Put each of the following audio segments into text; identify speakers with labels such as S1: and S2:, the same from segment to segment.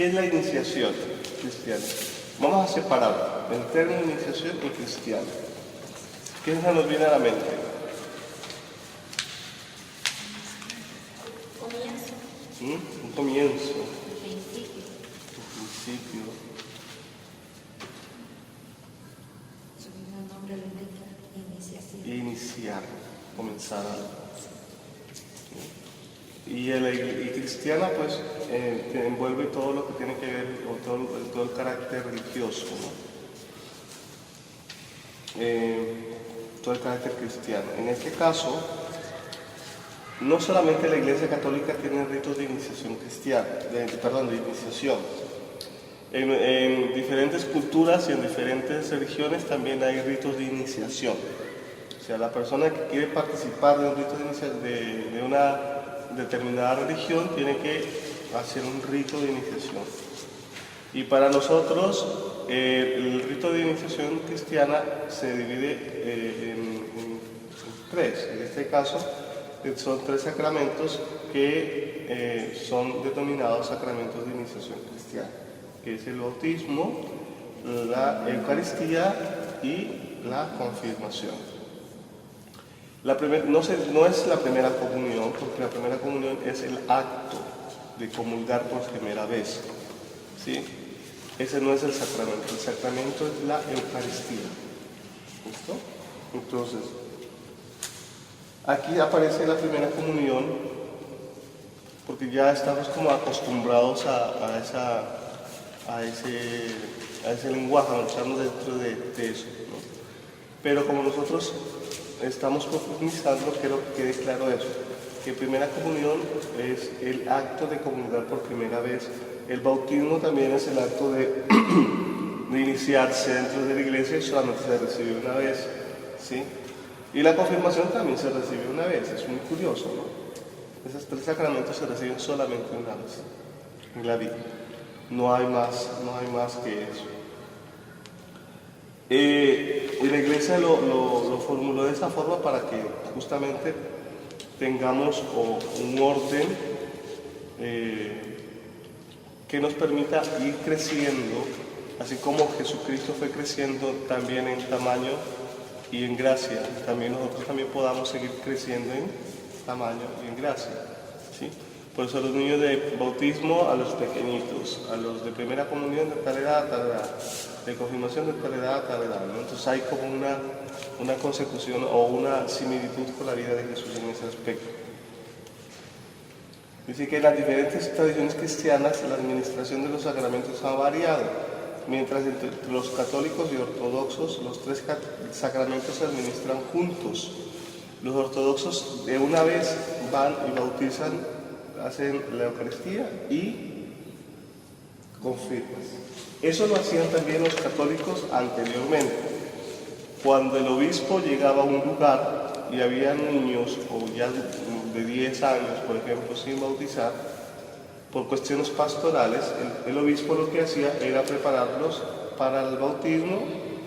S1: ¿Qué es la iniciación cristiana? Vamos a separar el término iniciación y cristiano. ¿Qué se nos viene a la mente?
S2: Comienzo.
S1: Un comienzo,
S2: Principio.
S1: un principio.
S2: El nombre lo indica. Iniciación.
S1: Iniciar, comenzar algo. Y cristiana pues envuelve todo lo que tiene que ver con todo el carácter religioso, ¿no? Todo el carácter cristiano. En este caso, no solamente la Iglesia Católica tiene ritos de iniciación cristiana, de iniciación. En diferentes culturas y en diferentes religiones también hay ritos de iniciación. O sea, la persona que quiere participar de un rito de una determinada religión tiene que hacer un rito de iniciación. Y para nosotros el rito de iniciación cristiana se divide en tres. En este caso son tres sacramentos que son denominados sacramentos de iniciación cristiana, que es el bautismo, la Eucaristía y la confirmación. No es la primera comunión, porque la primera comunión es el acto de comulgar por primera vez, ¿sí? Ese no es el sacramento es la Eucaristía. ¿Listo? Entonces, aquí aparece la primera comunión, porque ya estamos como acostumbrados a ese lenguaje, a estamos dentro de eso, ¿no? Pero como nosotros estamos profundizando, quiero que quede claro eso, que primera comunión es el acto de comulgar por primera vez. El bautismo también es el acto de iniciarse dentro de la iglesia y solamente se recibe una vez, ¿sí? Y la confirmación también se recibe una vez, es muy curioso, ¿no? Esos tres sacramentos se reciben solamente una vez en la vida, no hay más que eso. Y la iglesia lo formuló de esa forma para que justamente tengamos un orden que nos permita ir creciendo, así como Jesucristo fue creciendo también en tamaño y en gracia, también nosotros también podamos seguir creciendo en tamaño y en gracia, ¿sí? Por eso a los niños de bautismo, a los pequeñitos, a los de primera comunión de tal edad, de confirmación de tal edad, ¿no? Entonces hay como una consecución o una similitud con la vida de Jesús en ese aspecto. Dice que en las diferentes tradiciones cristianas la administración de los sacramentos ha variado, mientras entre los católicos y ortodoxos los tres sacramentos se administran juntos. Los ortodoxos de una vez van y bautizan, hacen la Eucaristía y confirman. Eso lo hacían también los católicos anteriormente. Cuando el obispo llegaba a un lugar y había niños o ya de 10 años, por ejemplo, sin bautizar, por cuestiones pastorales, el obispo lo que hacía era prepararlos para el bautismo,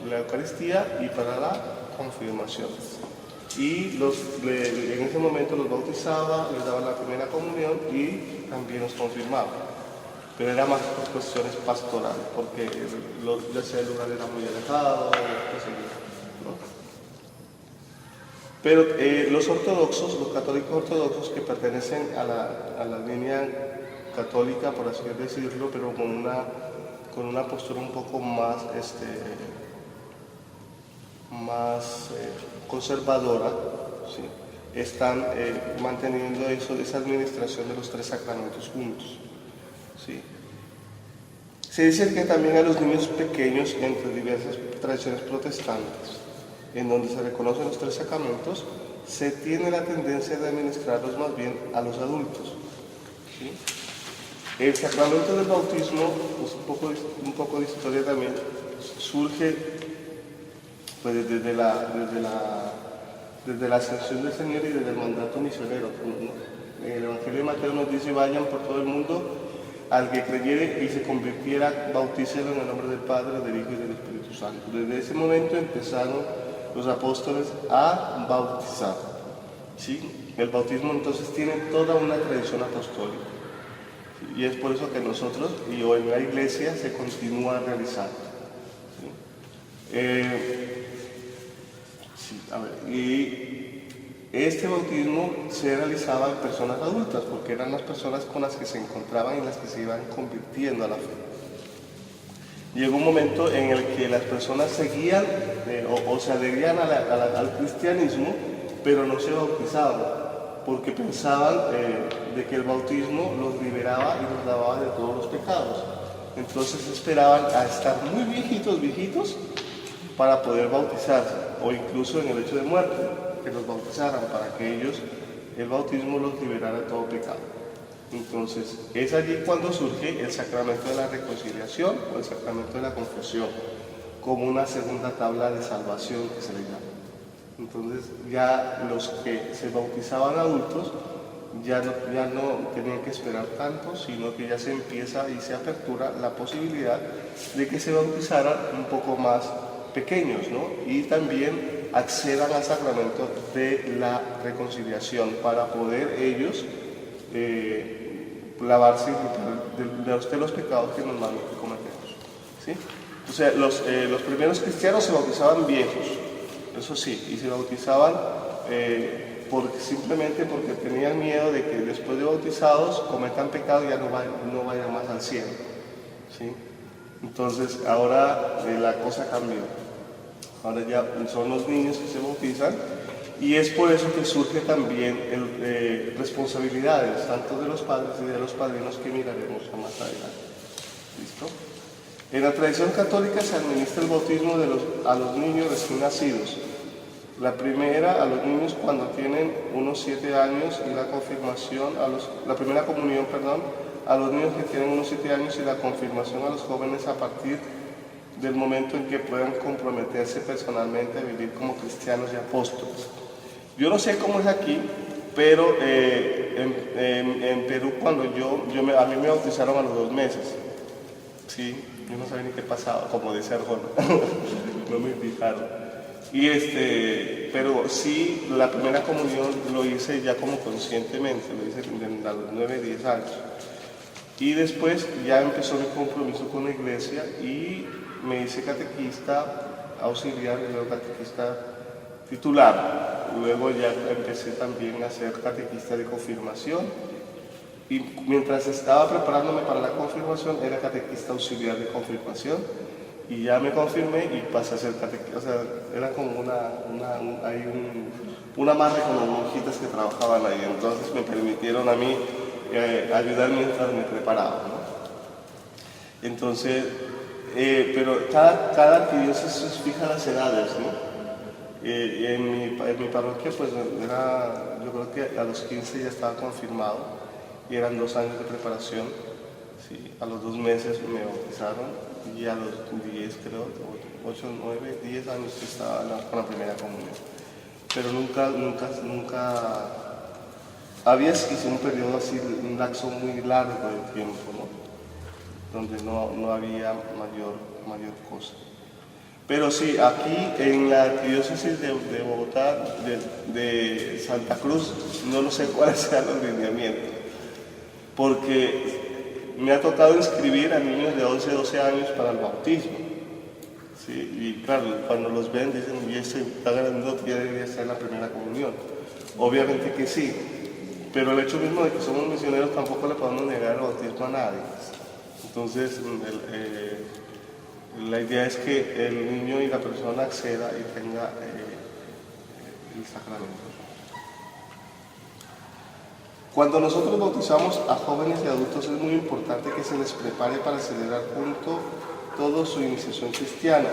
S1: la Eucaristía y para la confirmación. Y en ese momento los bautizaba, les daba la primera comunión y también los confirmaba. Pero era más por cuestiones pastorales, porque el lugar era muy alejado, ¿no? Pero los ortodoxos, los católicos ortodoxos que pertenecen a la línea católica, por así decirlo, pero con una postura un poco más conservadora, ¿sí? Están manteniendo esa administración de los tres sacramentos juntos, ¿sí? Se dice que también a los niños pequeños, entre diversas tradiciones protestantes, en donde se reconocen los tres sacramentos, se tiene la tendencia de administrarlos más bien a los adultos, ¿sí? El sacramento del bautismo, pues un poco de historia también, surge pues desde la ascensión del Señor y desde el mandato misionero, ¿no? El Evangelio de Mateo nos dice: vayan por todo el mundo, al que creyere y se convirtiera, bautícelo en el nombre del Padre, del Hijo y del Espíritu Santo. Desde ese momento empezaron los apóstoles a bautizar, ¿sí? El bautismo entonces tiene toda una tradición apostólica, Y es por eso que nosotros, y hoy en la iglesia, se continúa realizando. ¿Sí? Y este bautismo se realizaba en personas adultas, porque eran las personas con las que se encontraban y las que se iban convirtiendo a la fe. Llegó un momento en el que las personas seguían o se adherían al cristianismo, pero no se bautizaban, porque pensaban de que el bautismo los liberaba y los lavaba de todos los pecados. Entonces esperaban a estar muy viejitos, para poder bautizarse, o incluso en el hecho de muerte, que los bautizaran, para que ellos, el bautismo los liberara de todo pecado. Entonces, es allí cuando surge el sacramento de la reconciliación o el sacramento de la confesión, como una segunda tabla de salvación que se le llama. Entonces, ya los que se bautizaban adultos ya no tenían que esperar tanto, sino que ya se empieza y se apertura la posibilidad de que se bautizaran un poco más pequeños, ¿no? Y también accedan al sacramento de la reconciliación para poder ellos lavarse de los pecados que normalmente cometemos, ¿sí? O sea, los primeros cristianos se bautizaban viejos, eso sí, y se bautizaban simplemente porque tenían miedo de que después de bautizados cometan pecado y ya no vayan más al cielo, ¿sí? Entonces ahora la cosa cambió. Ahora ya son los niños que se bautizan y es por eso que surge también responsabilidades, tanto de los padres y de los padrinos, que miraremos más adelante. ¿Listo? En la tradición católica se administra el bautismo a los niños recién nacidos. La primera a los niños cuando tienen unos 7 años y la confirmación, la primera comunión, a los niños que tienen unos 7 años y la confirmación a los jóvenes a partir del momento en que puedan comprometerse personalmente a vivir como cristianos y apóstoles. Yo no sé cómo es aquí, pero en Perú cuando a mí me bautizaron a los 2 meses. Sí, yo no sabía ni qué pasaba, como dice Arjona, no me invitaron. Pero sí, la primera comunión lo hice ya como conscientemente, lo hice a los 9, 10 años. Y después ya empezó mi compromiso con la iglesia y me hice catequista auxiliar y luego catequista titular. Luego ya empecé también a ser catequista de confirmación y mientras estaba preparándome para la confirmación era catequista auxiliar de confirmación y ya me confirmé y pasé a ser catequista. O sea, era como una marca con las monjitas que trabajaban ahí, entonces me permitieron a mí ayudar mientras me preparaba, ¿no? Entonces, pero cada arquidiócesis fija las edades, ¿no? En mi parroquia, pues yo creo que a los 15 ya estaba confirmado y eran 2 años de preparación. Sí, a los 2 meses me bautizaron y a los 10, creo, 8, 9, 10 años estaba con la primera comunión. Pero nunca había sido un periodo así, un lapso muy largo de tiempo, ¿no? Donde no había mayor cosa. Pero sí, aquí en la arquidiócesis de Bogotá, de Santa Cruz, no lo sé cuáles sean los lineamientos, porque me ha tocado inscribir a niños de 11, 12 años para el bautismo. Sí, y claro, cuando los ven dicen, y ese está grandote, ya debería estar en la primera comunión. Obviamente que sí, pero el hecho mismo de que somos misioneros tampoco le podemos negar el bautismo a nadie. Entonces, la idea es que el niño y la persona acceda y tenga el sacramento. Cuando nosotros bautizamos a jóvenes y adultos es muy importante que se les prepare para celebrar junto toda su iniciación cristiana.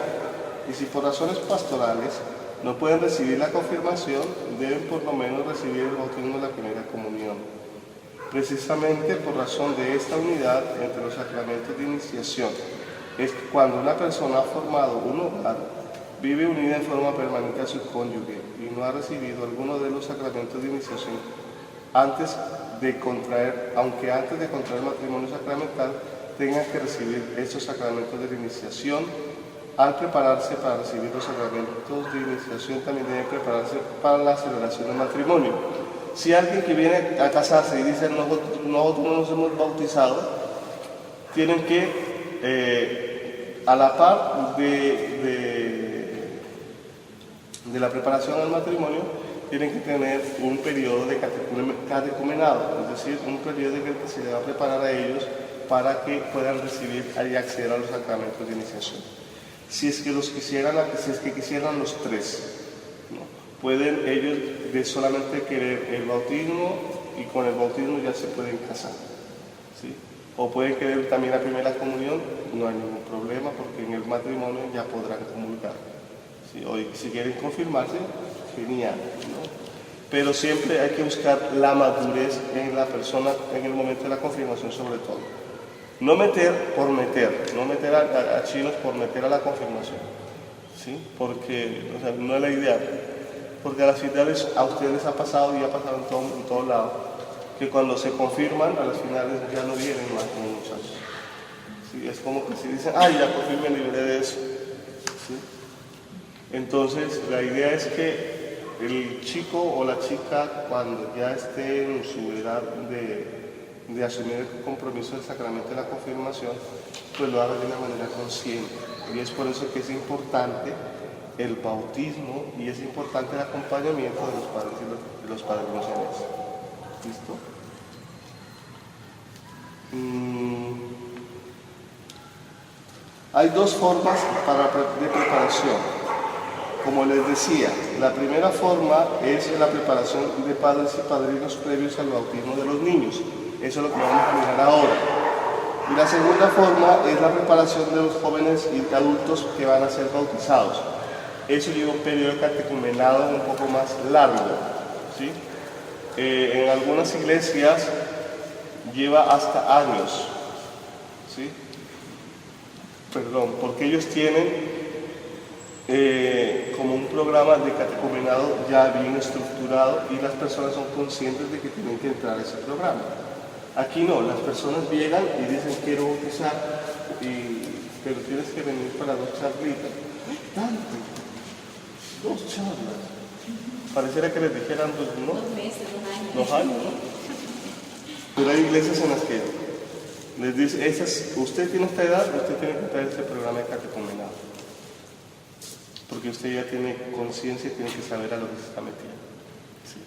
S1: Y si por razones pastorales no pueden recibir la confirmación, deben por lo menos recibir el bautismo de la primera comunión. Precisamente por razón de esta unidad entre los sacramentos de iniciación, es cuando una persona ha formado un hogar, vive unida en forma permanente a su cónyuge y no ha recibido alguno de los sacramentos de iniciación aunque antes de contraer matrimonio sacramental tenga que recibir estos sacramentos de la iniciación. Al prepararse para recibir los sacramentos de iniciación también debe prepararse para la celebración del matrimonio. si alguien que viene a casarse y dice nosotros no nos hemos bautizado, tienen que, a la par de la preparación al matrimonio, tienen que tener un periodo de catecumenado, es decir, un periodo en el que se le va a preparar a ellos para que puedan recibir y acceder a los sacramentos de iniciación. Si es que quisieran los tres, ¿no? Pueden ellos de solamente querer el bautismo y con el bautismo ya se pueden casar, ¿sí? O pueden querer también la primera comunión, no hay ningún problema porque en el matrimonio ya podrán comulgar, ¿sí? O si quieren confirmarse, genial, ¿no? Pero siempre hay que buscar la madurez en la persona en el momento de la confirmación sobre todo. No meter por meter, no meter a chinos por meter a la confirmación, ¿sí? Porque no es la idea. Porque a las finales a ustedes les ha pasado y ha pasado en todo lado, que cuando se confirman a las finales ya no vienen más como muchachos. ¿Sí? Es como que si dicen, ya confirmé, libré de eso. ¿Sí? Entonces la idea es que el chico o la chica cuando ya esté en su edad de asumir el compromiso del sacramento de la confirmación, pues lo haga de una manera consciente. Y es por eso que es importante el bautismo y es importante el acompañamiento de los padres y los padrinos en eso. ¿Listo? Hay dos formas de preparación. Como les decía, la primera forma es la preparación de padres y padrinos previos al bautismo de los niños. Eso es lo que vamos a mirar ahora. Y la segunda forma es la preparación de los jóvenes y adultos que van a ser bautizados. Eso lleva un periodo de catecumenado un poco más largo, ¿sí? En algunas iglesias lleva hasta años, ¿sí? Perdón, porque ellos tienen como un programa de catecumenado ya bien estructurado y las personas son conscientes de que tienen que entrar a ese programa. Aquí no, las personas llegan y dicen quiero bautizar, pero tienes que venir para 2 charlitas. ¡Tanto! 2 charlas. Pareciera que les dijeran 2 meses, 2 años. Pero hay iglesias en las que les dice, usted tiene esta edad, usted tiene que traer este programa de catecumenado. Porque usted ya tiene conciencia y tiene que saber a lo que se está metiendo. ¿Sí?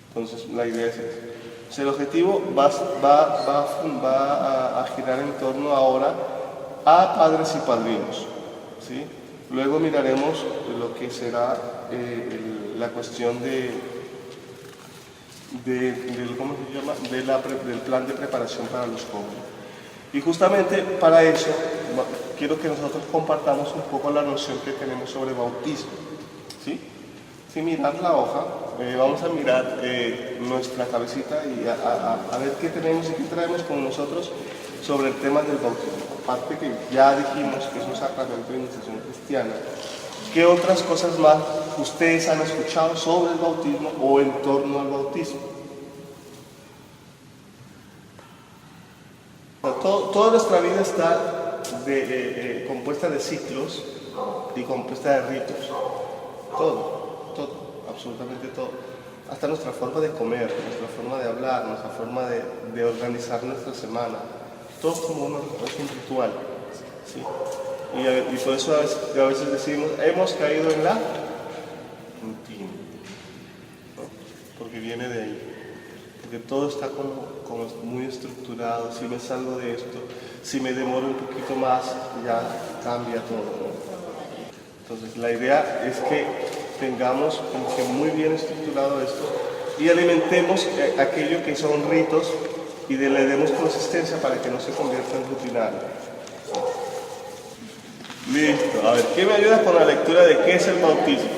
S1: Entonces la idea es esa. O sea, el objetivo va a girar en torno ahora a padres y padrinos, ¿sí? Luego miraremos lo que será la cuestión ¿cómo se llama? Del plan de preparación para los jóvenes. Y justamente para eso quiero que nosotros compartamos un poco la noción que tenemos sobre bautismo, ¿sí? Si miran la hoja, vamos a mirar nuestra cabecita y a ver qué tenemos y qué traemos con nosotros sobre el tema del bautismo. Aparte que ya dijimos que es un sacramento de iniciación cristiana, ¿qué otras cosas más ustedes han escuchado sobre el bautismo o en torno al bautismo? Toda nuestra vida está compuesta de ciclos y compuesta de ritos. Todo, absolutamente todo. Hasta nuestra forma de comer, nuestra forma de hablar, nuestra forma de organizar nuestra semana. Todo como es un ritual, ¿sí? Y por eso a veces decimos, hemos caído en la rutina, ¿no? Porque viene de ahí. Porque todo está como muy estructurado. Si me salgo de esto, si me demoro un poquito más, ya cambia todo, ¿no? Entonces la idea es que tengamos como que muy bien estructurado esto y alimentemos aquello que son ritos y le demos consistencia para que no se convierta en rutinario. Listo. A ver, ¿quién me ayuda con la lectura de qué es el bautismo?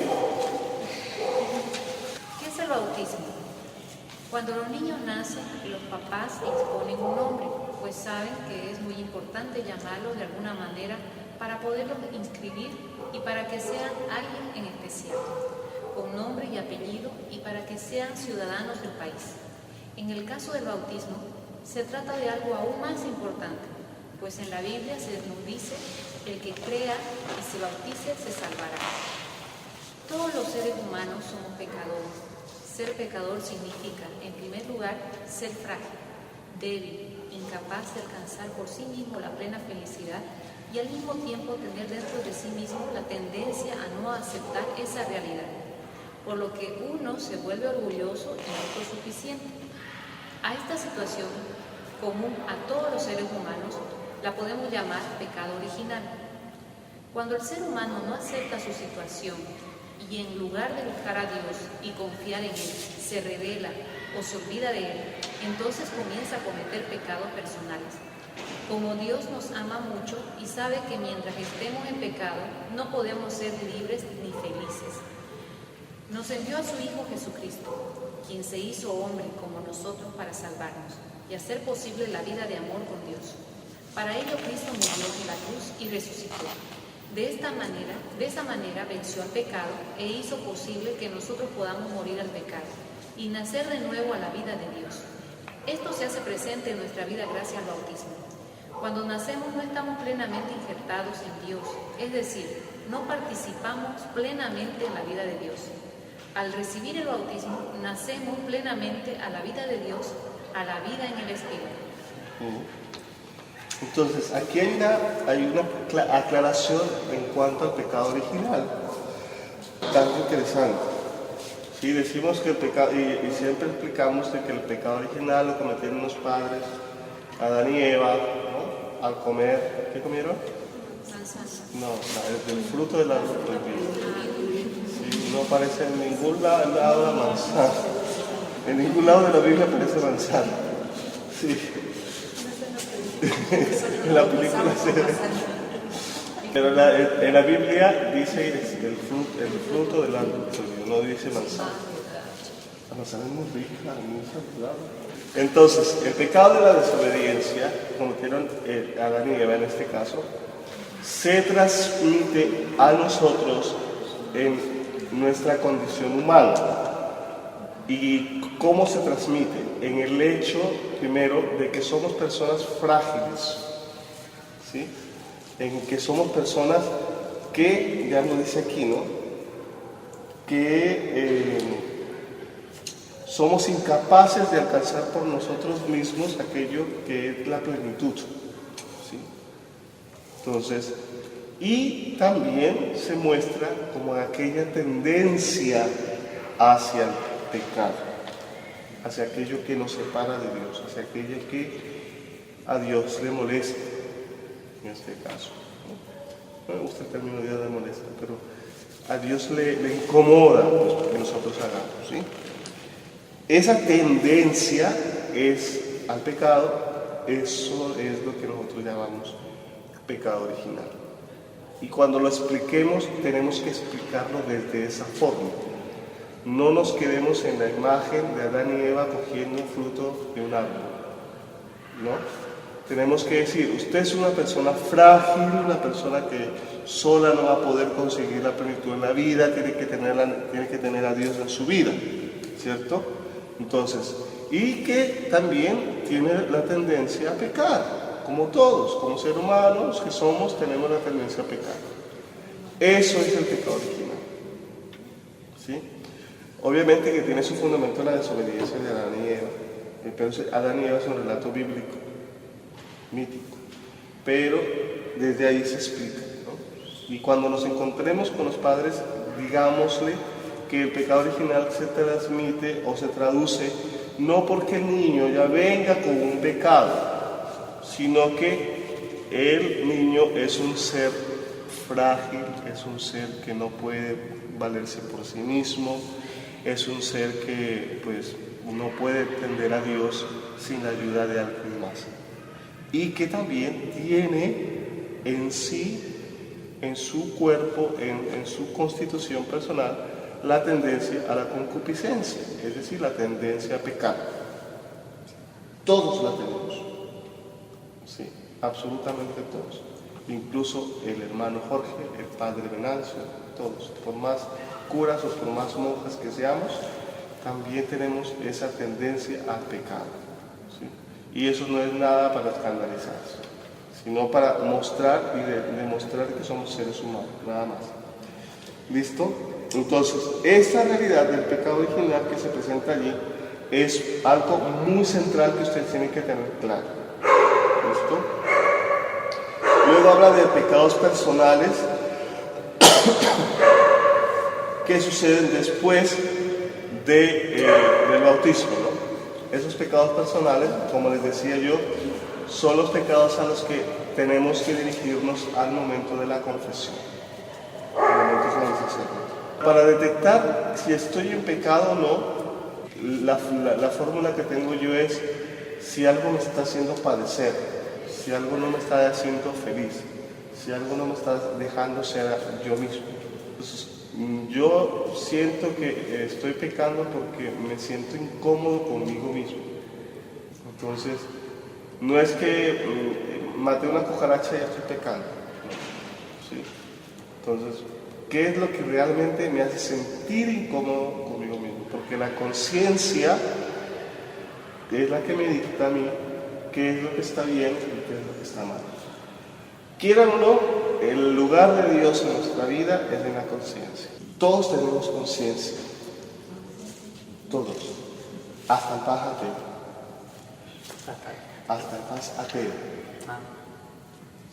S2: ¿Qué es el bautismo? Cuando los niños nacen, los papás exponen un nombre, pues saben que es muy importante llamarlos de alguna manera para poderlos inscribir y para que sean alguien en especial, con nombre y apellido y para que sean ciudadanos del país. En el caso del bautismo, se trata de algo aún más importante, pues en la Biblia nos dice, el que crea y se bautice se salvará. Todos los seres humanos somos pecadores, Ser pecador significa, en primer lugar, ser frágil, débil, incapaz de alcanzar por sí mismo la plena felicidad y al mismo tiempo tener dentro de sí mismo la tendencia a no aceptar esa realidad, por lo que uno se vuelve orgulloso y autosuficiente. A esta situación, común a todos los seres humanos, la podemos llamar pecado original. Cuando el ser humano no acepta su situación y en lugar de buscar a Dios y confiar en Él, se revela o se olvida de Él, entonces comienza a cometer pecados personales. Como Dios nos ama mucho y sabe que mientras estemos en pecado no podemos ser libres ni felices, nos envió a su Hijo Jesucristo, quien se hizo hombre como nosotros para salvarnos y hacer posible la vida de amor con Dios. Para ello Cristo murió en la cruz y resucitó. De esa manera venció al pecado e hizo posible que nosotros podamos morir al pecado y nacer de nuevo a la vida de Dios. Esto se hace presente en nuestra vida gracias al bautismo. Cuando nacemos no estamos plenamente injertados en Dios, es decir, no participamos plenamente en la vida de Dios. Al recibir el bautismo, nacemos plenamente a la vida de Dios, a la vida en el Espíritu.
S1: Entonces, aquí hay una aclaración en cuanto al pecado original, tan interesante. Sí, decimos que el pecado, y siempre explicamos de que el pecado original lo cometieron los padres, Adán y Eva, ¿no? Al comer, ¿qué comieron? No, del fruto del árbol prohibido. Sí, no aparece en ningún lado la manzana. En ningún lado de la Biblia aparece manzana. Sí. En la película se ve. Pero en la Biblia dice el fruto del árbol prohibido, no dice manzana. La manzana es muy rica, muy saludable. Entonces, el pecado de la desobediencia, cometieron Adán y Eva en este caso, se transmite a nosotros en nuestra condición humana. ¿Y cómo se transmite? En el hecho, primero, de que somos personas frágiles, ¿sí? En que somos personas que, ya lo dice aquí, ¿no? Que somos incapaces de alcanzar por nosotros mismos aquello que es la plenitud, ¿sí? Entonces, y también se muestra como aquella tendencia hacia el pecado, hacia aquello que nos separa de Dios, hacia aquello que a Dios le molesta, en este caso. No me gusta el término Dios le molesta, pero a Dios le incomoda pues, que nosotros hagamos, ¿sí? Esa tendencia es al pecado, eso es lo que nosotros llamamos pecado original. Y cuando lo expliquemos, tenemos que explicarlo desde esa forma. No nos quedemos en la imagen de Adán y Eva cogiendo un fruto de un árbol, ¿no? Tenemos que decir, usted es una persona frágil, una persona que sola no va a poder conseguir la plenitud en la vida, tiene que tener a Dios en su vida, ¿cierto? Entonces, y que también tiene la tendencia a pecar, como todos, como seres humanos que somos, tenemos la tendencia a pecar. Eso es el pecado original, ¿sí? Obviamente que tiene su fundamento en la desobediencia de Adán y Eva. Pero Adán y Eva es un relato bíblico, mítico. Pero desde ahí se explica, ¿no? Y cuando nos encontremos con los padres, digámosle que el pecado original se transmite o se traduce no porque el niño ya venga con un pecado, sino que el niño es un ser frágil, es un ser que no puede valerse por sí mismo, es un ser que pues no puede tender a Dios sin la ayuda de alguien más. Y que también tiene en sí, en su cuerpo, en su constitución personal, la tendencia a la concupiscencia, es decir, la tendencia a pecar. Todos la tenemos, sí, absolutamente todos. Incluso el hermano Jorge, el padre Venancio, todos, por más curas o por más monjas que seamos, también tenemos esa tendencia al pecado, ¿sí? Y eso no es nada para escandalizarse, sino para mostrar y demostrar que somos seres humanos, nada más. ¿Listo? Entonces, esta realidad del pecado original que se presenta allí es algo muy central que ustedes tienen que tener claro. ¿Listo? Luego habla de pecados personales que suceden después del bautismo, ¿no? Esos pecados personales, como les decía yo, son los pecados a los que tenemos que dirigirnos al momento de la confesión, al momento de la sacerdote. Para detectar si estoy en pecado o no, la fórmula que tengo yo es si algo me está haciendo padecer, si algo no me está haciendo feliz, si algo no me está dejando ser yo mismo. Entonces, yo siento que estoy pecando porque me siento incómodo conmigo mismo. Entonces, no es que maté una cucaracha y ya estoy pecando. No. ¿Sí? Entonces, ¿qué es lo que realmente me hace sentir incómodo conmigo mismo? Porque la conciencia es la que me dicta a mí qué es lo que está bien y qué es lo que está mal. Quieran o no, el lugar de Dios en nuestra vida es en la conciencia. Todos tenemos conciencia. Todos. Hasta el paz ateo. Hasta el paz ateo.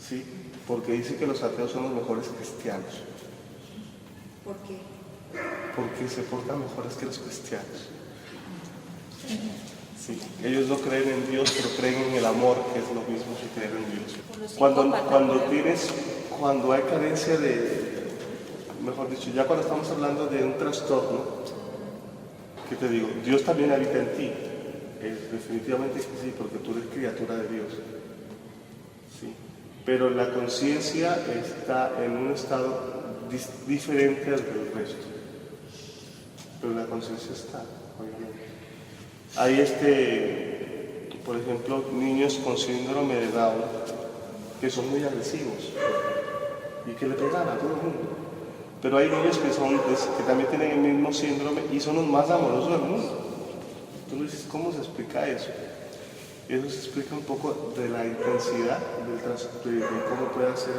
S1: ¿Sí? Porque dice que los ateos son los mejores cristianos.
S2: ¿Por qué?
S1: Porque se portan mejores que los cristianos. Sí. Ellos no creen en Dios, pero creen en el amor, que es lo mismo que creer en Dios. Cuando hay carencia mejor dicho, ya cuando estamos hablando de un trastorno, ¿qué te digo? Dios también habita en ti. Definitivamente que sí, porque tú eres criatura de Dios. Sí. Pero la conciencia está en un estado diferente al del resto. Pero la conciencia está, obviamente. Hay por ejemplo, niños con síndrome de Down que son muy agresivos y que le pegan a todo el mundo. Pero hay niños que también tienen el mismo síndrome y son los más amorosos del mundo. Entonces, ¿cómo se explica eso? Eso se explica un poco de la intensidad de cómo puede ser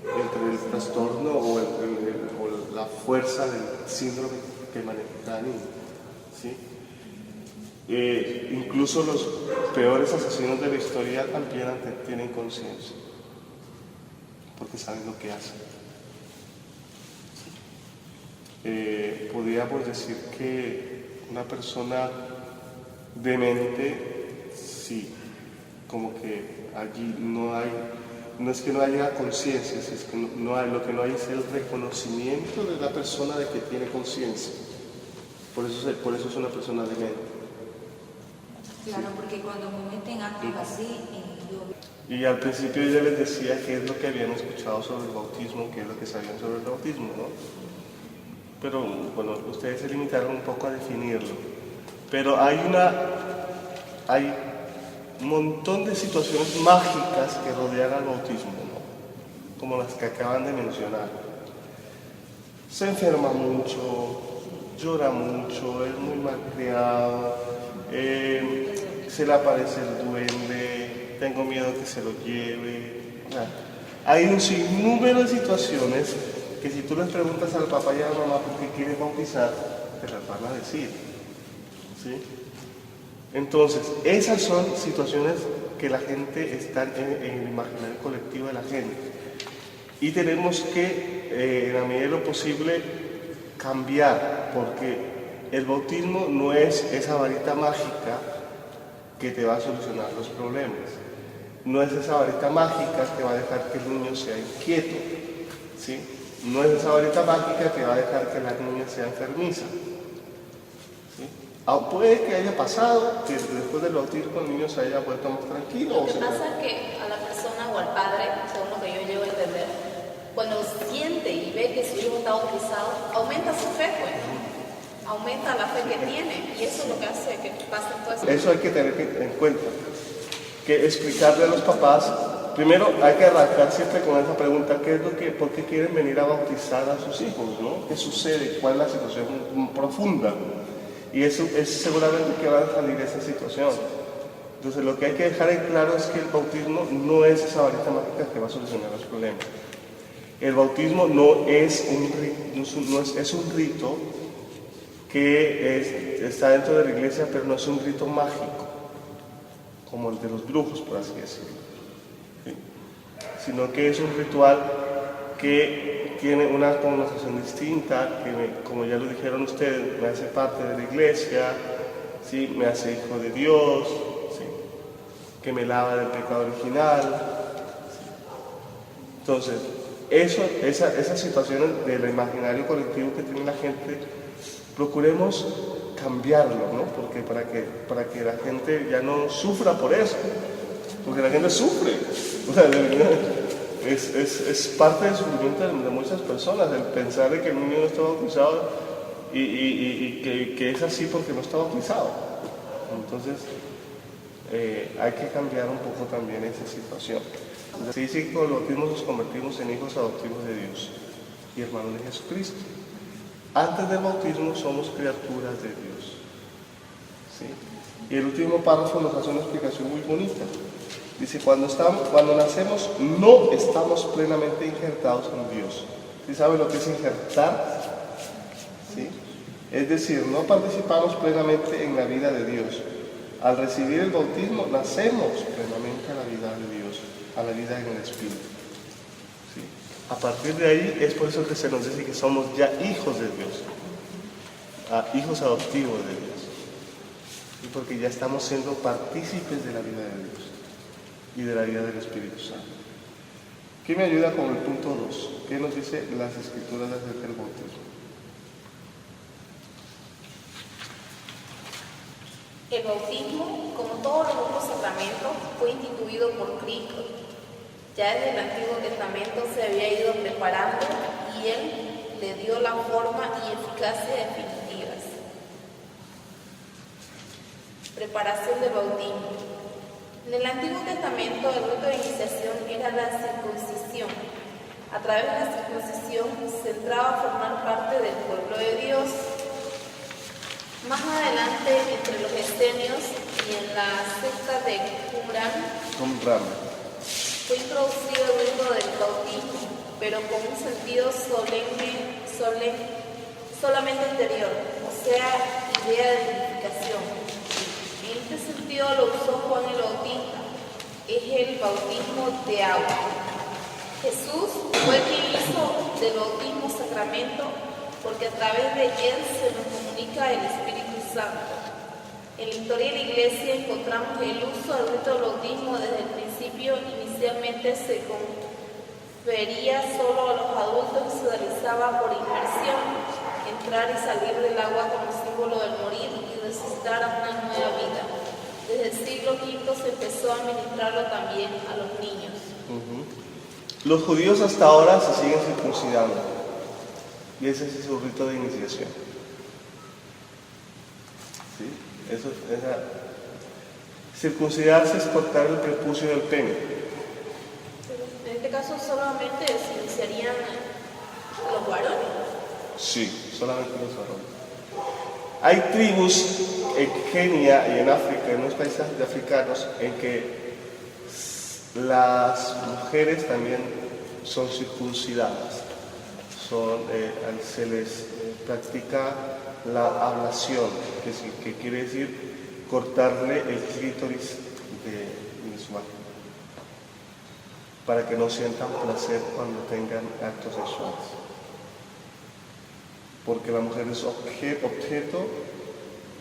S1: entre el trastorno o la fuerza del síndrome que maneja cada niño. ¿Sí? Incluso los peores asesinos de la historia también tienen conciencia, porque saben lo que hacen. Podríamos decir que una persona demente, sí, como que allí no es que no haya conciencia, es que lo que no hay es el reconocimiento de la persona de que tiene conciencia. Por eso es una persona demente.
S3: Claro, porque cuando me meten actos así,
S1: Y al principio yo les decía qué es lo que habían escuchado sobre el bautismo, qué es lo que sabían sobre el bautismo, ¿no? Pero bueno, ustedes se limitaron un poco a definirlo. Pero hay un montón de situaciones mágicas que rodean al bautismo, ¿no? Como las que acaban de mencionar. Se enferma mucho, llora mucho, es muy malcriado, se le aparece el duende, tengo miedo que se lo lleve. Hay un sinnúmero de situaciones que si tú les preguntas al papá y a la mamá por qué quieren bautizar, te las van a decir. ¿Sí? Entonces, esas son situaciones que la gente está en el imaginario colectivo de la gente. Y tenemos que, en la medida de lo posible, cambiar, porque el bautismo no es esa varita mágica que te va a solucionar los problemas. No es esa varita mágica que va a dejar que el niño sea inquieto. ¿Sí? No es esa varita mágica que va a dejar que la niña sea enfermiza. ¿Sí? Puede que haya pasado que después del bautismo el niño se haya vuelto más tranquilo.
S3: Lo que pasa es que a la persona o al padre, según lo que yo llevo a entender, cuando siente y ve que su hijo está bautizado, aumenta su fe, pues. Aumenta la fe que tiene, y eso es lo que hace que pase todo eso.
S1: Eso hay que tener en cuenta, que explicarle a los papás. Primero hay que arrancar siempre con esa pregunta, ¿por qué quieren venir a bautizar a sus hijos? ¿No? ¿Qué sucede? ¿Cuál es la situación profunda? Y eso es seguramente que va a salir esa situación. Entonces lo que hay que dejar en claro es que el bautismo no es esa varita mágica que va a solucionar los problemas. El bautismo no es es un rito que está dentro de la iglesia, pero no es un rito mágico, como el de los brujos, por así decirlo, ¿sí? Sino que es un ritual que tiene una connotación distinta, que como ya lo dijeron ustedes, me hace parte de la iglesia, ¿sí? Me hace hijo de Dios, ¿sí? Que me lava del pecado original, ¿sí? Entonces, esas situaciones del imaginario colectivo que tiene la gente, procuremos cambiarlo, ¿no? Porque para que la gente ya no sufra por eso, porque la gente sufre, o sea, es parte del sufrimiento de muchas personas, el pensar de que el niño no está bautizado y que es así porque no está bautizado. Entonces, hay que cambiar un poco también esa situación. Se dice que con el bautismo nos convertimos en hijos adoptivos de Dios y hermanos de Jesucristo. Antes del bautismo somos criaturas de Dios, ¿sí? Y el último párrafo nos hace una explicación muy bonita. Dice, cuando nacemos no estamos plenamente injertados en Dios. ¿Sí saben lo que es injertar? ¿Sí? Es decir, no participamos plenamente en la vida de Dios. Al recibir el bautismo nacemos plenamente a la vida de Dios, a la vida en el Espíritu. ¿Sí? A partir de ahí es por eso que se nos dice que somos ya hijos de Dios, hijos adoptivos de Dios, y porque ya estamos siendo partícipes de la vida de Dios y de la vida del Espíritu Santo. ¿Qué me ayuda con el punto 2? ¿Qué nos dice las Escrituras acerca del bautismo?
S3: El bautismo, como todos los otros sacramentos, fue instituido por Cristo. Ya desde el Antiguo Testamento se había ido preparando y Él le dio la forma y eficacia definitivas. Preparación del bautismo. En el Antiguo Testamento el rito de iniciación era la circuncisión. A través de la circuncisión se entraba a formar parte del pueblo de Dios. Más adelante, entre los esenios y en la secta de Qumran, fue introducido el rito del bautismo, pero con un sentido solamente interior, o sea, idea de unificación. En este sentido lo usó Juan el Bautista, es el bautismo de agua. Jesús fue quien hizo del bautismo sacramento, porque a través de él se nos comunica el Espíritu Santo. En la historia de la Iglesia encontramos el uso del rito del bautismo desde el principio. Inicialmente se confería solo a los adultos y se realizaba por inmersión, entrar y salir del agua como símbolo del morir y resucitar a una nueva vida. Desde el siglo V se empezó a administrarlo también a los niños.
S1: Los judíos hasta ahora se siguen circuncidando y ese es su rito de iniciación. ¿Sí? Circuncidarse es cortar el prepucio del pene.
S3: En este caso solamente se iniciarían los varones.
S1: Sí, solamente los varones. Hay tribus en Kenia y en África, en unos países africanos, en que las mujeres también son circuncidadas. Se les practica la ablación, que quiere decir cortarle el clítoris de su vagina, para que no sientan placer cuando tengan actos sexuales. Porque la mujer es objeto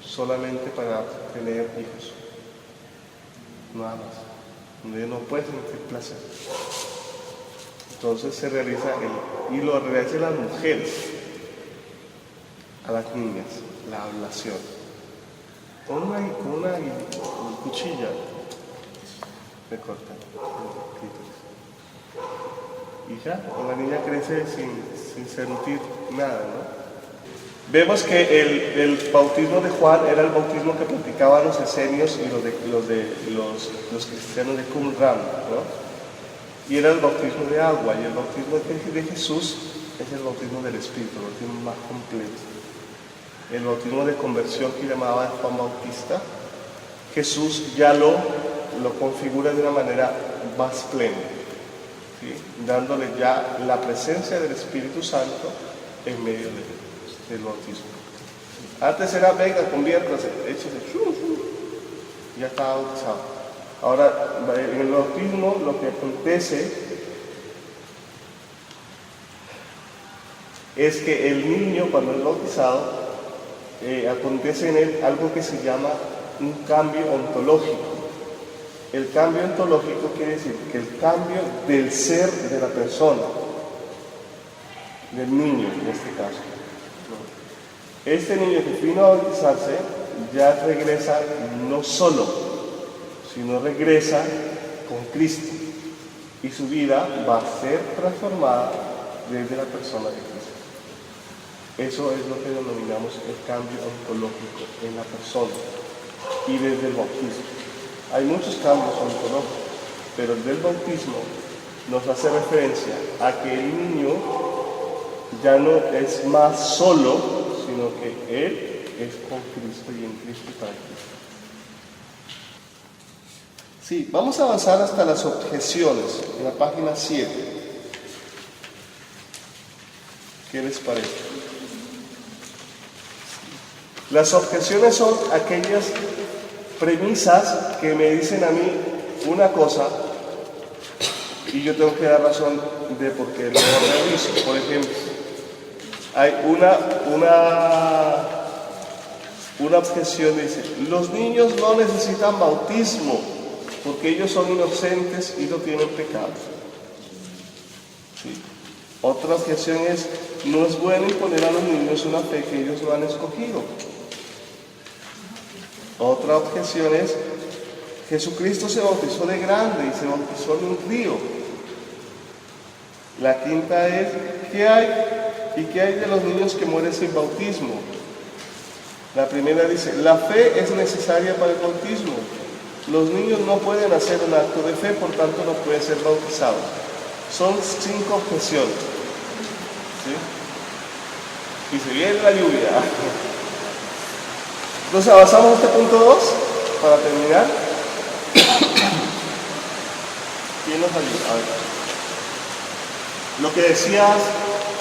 S1: solamente para tener hijos, nada más. Ella no puede sentir placer. Entonces se realiza y lo realizan las mujeres, a las niñas, la ablación. Con una cuchilla le cortan el clítoris. Y ya, la niña crece sin sentir nada, ¿no? Vemos que el bautismo de Juan era el bautismo que practicaban los esenios y los cristianos de Qumran, ¿no? Y era el bautismo de agua, y el bautismo de Jesús es el bautismo del Espíritu, el bautismo más completo. El bautismo de conversión que llamaba Juan Bautista, Jesús ya lo configura de una manera más plena. ¿sí? Dándole ya la presencia del Espíritu Santo en medio del bautismo. Antes era, venga, conviértase, échese, ya estaba bautizado. Ahora, en el bautismo lo que acontece es que el niño, cuando es bautizado, acontece en él algo que se llama un cambio ontológico. El cambio ontológico quiere decir que el cambio del ser de la persona, del niño en este caso. Este niño que vino a bautizarse ya regresa no solo, sino regresa con Cristo. Y su vida va a ser transformada desde la persona de Cristo. Eso es lo que denominamos el cambio ontológico en la persona y desde el bautismo. Hay muchos cambios ontológicos, pero el del bautismo nos hace referencia a que el niño ya no es más solo, sino que él es con Cristo y en Cristo y para Cristo. Sí, vamos a avanzar hasta las objeciones, en la página 7. ¿Qué les parece? Las objeciones son aquellas premisas que me dicen a mí una cosa y yo tengo que dar razón de por qué lo realizo. Por ejemplo, hay una objeción que dice, los niños no necesitan bautismo porque ellos son inocentes y no tienen pecado. ¿Sí? Otra objeción es, no es bueno imponer a los niños una fe que ellos no han escogido. Otra objeción es, Jesucristo se bautizó de grande y se bautizó en un río. La quinta es, ¿qué hay de los niños que mueren sin bautismo? La primera dice, la fe es necesaria para el bautismo. Los niños no pueden hacer un acto de fe, por tanto no pueden ser bautizados. Son 5 objeciones. ¿Sí? Y se viene la lluvia. Entonces avanzamos a este punto 2 para terminar. ¿Quién nos ayuda? A ver. Lo que decías,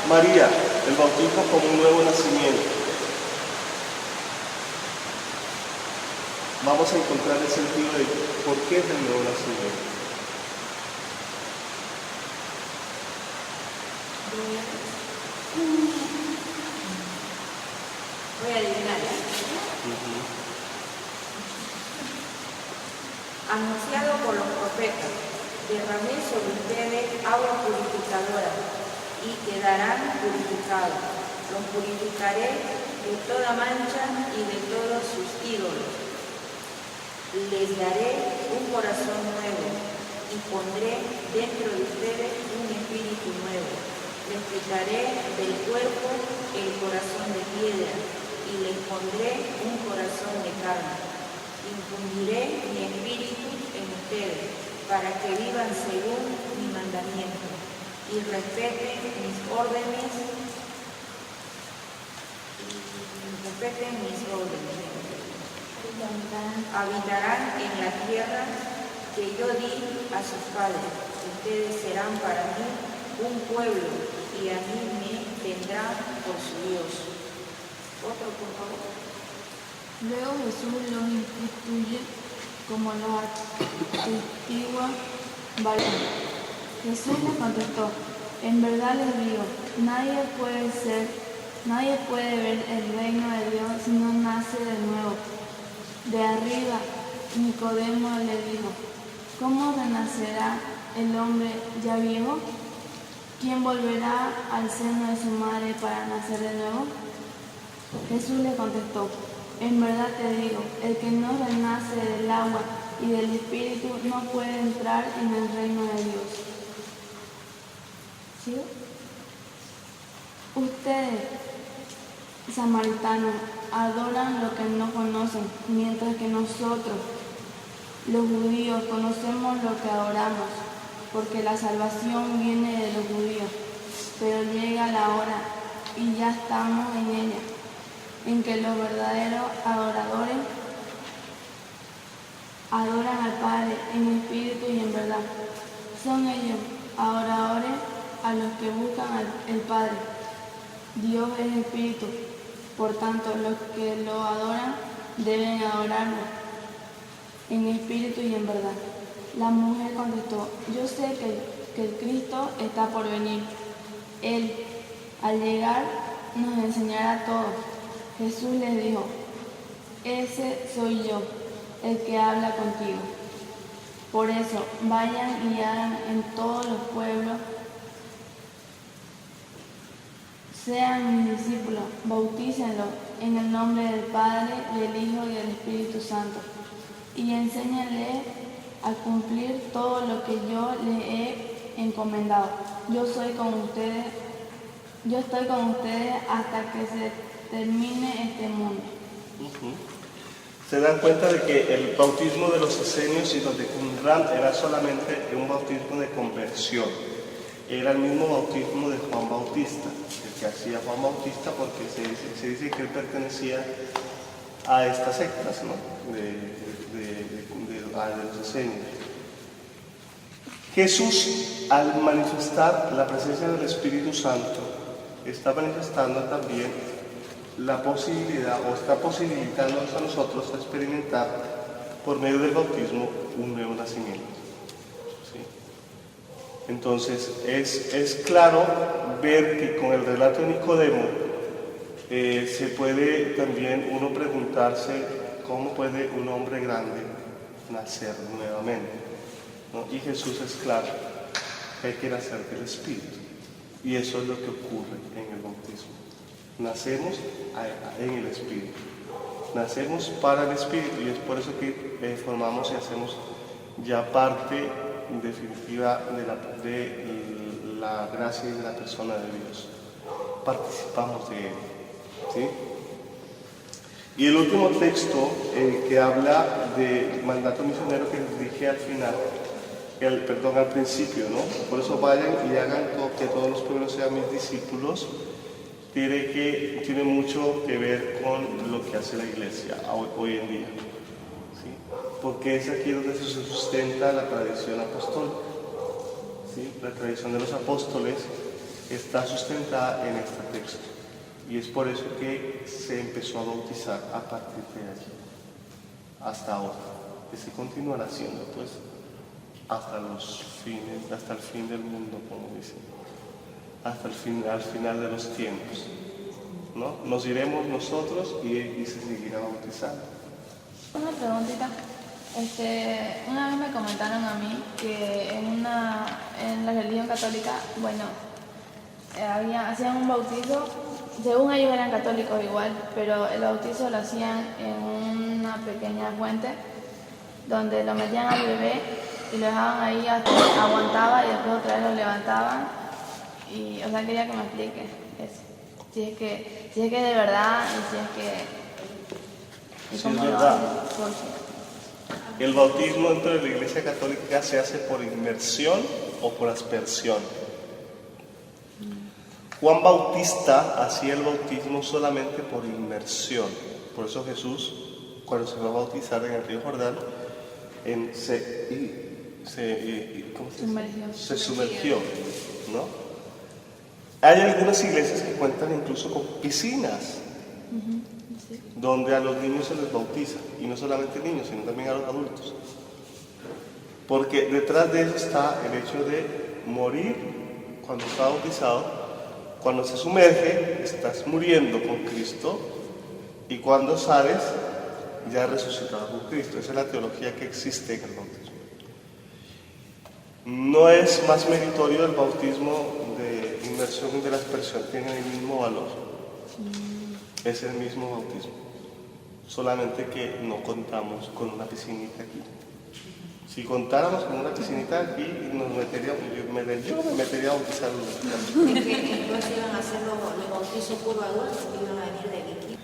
S1: María, el bautismo como un nuevo nacimiento. Vamos a encontrar el sentido de por qué es el nuevo nacimiento.
S4: Voy a adivinar. Anunciado por los profetas, derramé sobre ustedes agua purificadora y quedarán purificados. Los purificaré de toda mancha y de todos sus ídolos. Les daré un corazón nuevo y pondré dentro de ustedes un espíritu nuevo. Les quitaré del cuerpo el corazón de piedra y les pondré un corazón de carne. Infundiré mi espíritu en ustedes para que vivan según mi mandamiento y respeten mis órdenes. Habitarán en la tierra que yo di a sus padres. Ustedes serán para mí un pueblo y a mí me tendrán por su Dios. Otro, por favor.
S5: Luego Jesús los instituye como lo atestigua Balaam. Jesús les contestó, en verdad les digo, nadie puede ver el reino de Dios si no nace de nuevo. De arriba, Nicodemo le dijo, ¿cómo renacerá el hombre ya viejo? ¿Quién volverá al seno de su madre para nacer de nuevo? Jesús le contestó, en verdad te digo, el que no renace del agua y del Espíritu no puede entrar en el reino de Dios. ¿Sí? Ustedes, samaritanos, adoran lo que no conocen, mientras que nosotros, los judíos, conocemos lo que adoramos, porque la salvación viene de los judíos. Pero llega la hora, y ya estamos en ella, en que los verdaderos adoradores adoran al Padre en espíritu y en verdad. Son ellos Ahora oren a los que buscan al Padre. Dios es espíritu, por tanto los que lo adoran deben adorarlo en espíritu y en verdad. La mujer contestó, yo sé que el Cristo está por venir. Él, al llegar, nos enseñará todo. Jesús les dijo, ese soy yo, el que habla contigo. Por eso, vayan y hagan en todos los pueblos, sean mis discípulos, bautícenlos en el nombre del Padre, del Hijo y del Espíritu Santo, y enséñenles a cumplir todo lo que yo les he encomendado. Yo estoy con ustedes hasta que se termine este mundo.
S1: Se dan cuenta de que el bautismo de los esenios y los de Qumran era solamente un bautismo de conversión. Era el mismo bautismo de Juan Bautista, el que hacía Juan Bautista, porque se dice que él pertenecía a estas sectas, ¿no? de los esenios. Jesús, al manifestar la presencia del Espíritu Santo, está manifestando también la posibilidad, o está posibilitándonos a nosotros a experimentar por medio del bautismo un nuevo nacimiento. ¿Sí? Entonces es claro ver que con el relato de Nicodemo se puede también uno preguntarse cómo puede un hombre grande nacer nuevamente, ¿no? Y Jesús es claro que hay que nacer del Espíritu, y eso es lo que ocurre en el bautismo. Nacemos en el Espíritu, nacemos para el Espíritu, y es por eso que formamos y hacemos ya parte definitiva de la gracia y de la persona de Dios. Participamos de Él, ¿sí? Y el último texto que habla de mandato misionero, que les dije al final, al principio, ¿no? Por eso vayan y hagan que todos los pueblos sean mis discípulos. Tiene mucho que ver con lo que hace la iglesia hoy en día, ¿sí? Porque es aquí donde se sustenta la tradición apostólica, ¿sí? La tradición de los apóstoles está sustentada en este texto, y es por eso que se empezó a bautizar a partir de allí hasta ahora, que se continuará haciendo pues hasta el fin del mundo, como dicen, al final de los tiempos, ¿no? Nos iremos nosotros y se seguirá bautizando.
S5: Una preguntita. Una vez me comentaron a mí que en la religión católica, bueno, hacían un bautizo, según ellos eran católicos igual, pero el bautizo lo hacían en una pequeña fuente donde lo metían al bebé y lo dejaban ahí hasta que aguantaba, y después otra vez lo levantaban. Y, o sea, quería que me explique eso. Si es que de verdad, y si es que...
S1: Sí, es verdad. El bautismo dentro de la Iglesia Católica se hace por inmersión o por aspersión. Juan Bautista hacía el bautismo solamente por inmersión. Por eso Jesús, cuando se va a bautizar en el río Jordán, se sumergió, ¿no? Hay algunas iglesias que cuentan incluso con piscinas, sí, donde a los niños se les bautiza, y no solamente niños, sino también a los adultos. Porque detrás de eso está el hecho de morir cuando está bautizado. Cuando se sumerge, estás muriendo con Cristo, y cuando sales, ya resucitado con Cristo. Esa es la teología que existe en el bautismo. No es más meritorio el bautismo de inmersión y de la aspersión, tienen el mismo valor. Es el mismo bautismo, solamente que no contamos con una piscinita aquí. Si contáramos con una piscinita aquí, yo me metería a bautizar los
S4: entonces iban a hacer los bautizos puro adultos, iban a venir de aquí.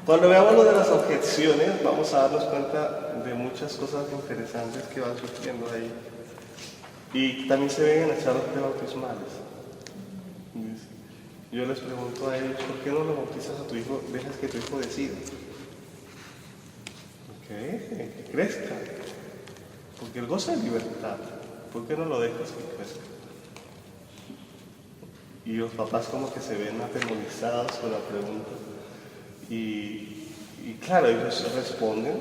S1: Cuando veamos lo de las objeciones, vamos a darnos cuenta de muchas cosas interesantes que van surgiendo ahí. Y también se ven en las charlas bautismales. Yo les pregunto a ellos, ¿por qué no lo bautizas a tu hijo? Dejas que tu hijo decida. Que crezca. Porque él goza de libertad. ¿Por qué no lo dejas que crezca? Y los papás como que se ven atemorizados con la pregunta. Y claro, ellos responden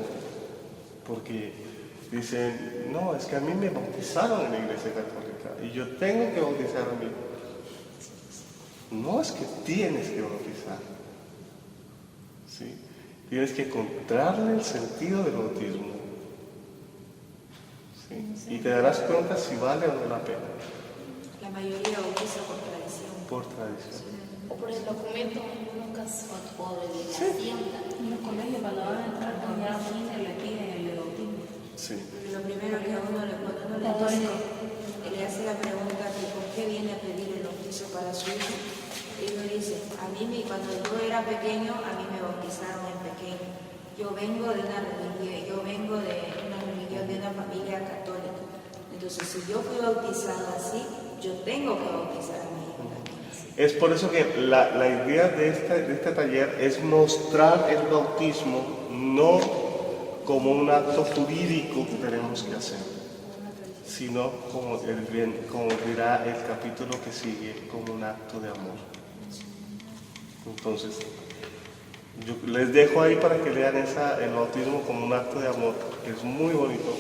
S1: porque dicen, no, es que a mí me bautizaron en la iglesia católica y yo tengo que bautizar a mí. No es que tienes que bautizar, ¿sí? Tienes que encontrarle el sentido del bautismo, ¿sí? Y te darás cuenta si vale o no la pena.
S4: La mayoría bautiza por tradición.
S1: Por tradición.
S3: O por el documento, en algunos casos, por obligación.
S6: En los colegios cuando van a entrar con ya 15 le piden el de bautismo.
S1: Sí.
S4: Porque lo primero que a uno cuando uno le dice, le hace la pregunta que por qué viene a pedir el bautizo para su hijo, y uno dice, cuando yo era pequeño, a mí me bautizaron en pequeño. Yo vengo de una religión, de una familia católica. Entonces, si yo fui bautizado así, yo tengo que bautizar a mi hijo también así.
S1: Es por eso que la idea de este taller es mostrar el bautismo no como un acto jurídico que tenemos que hacer, sino como dirá el capítulo que sigue, como un acto de amor. Entonces, yo les dejo ahí para que lean el bautismo como un acto de amor, que es muy bonito.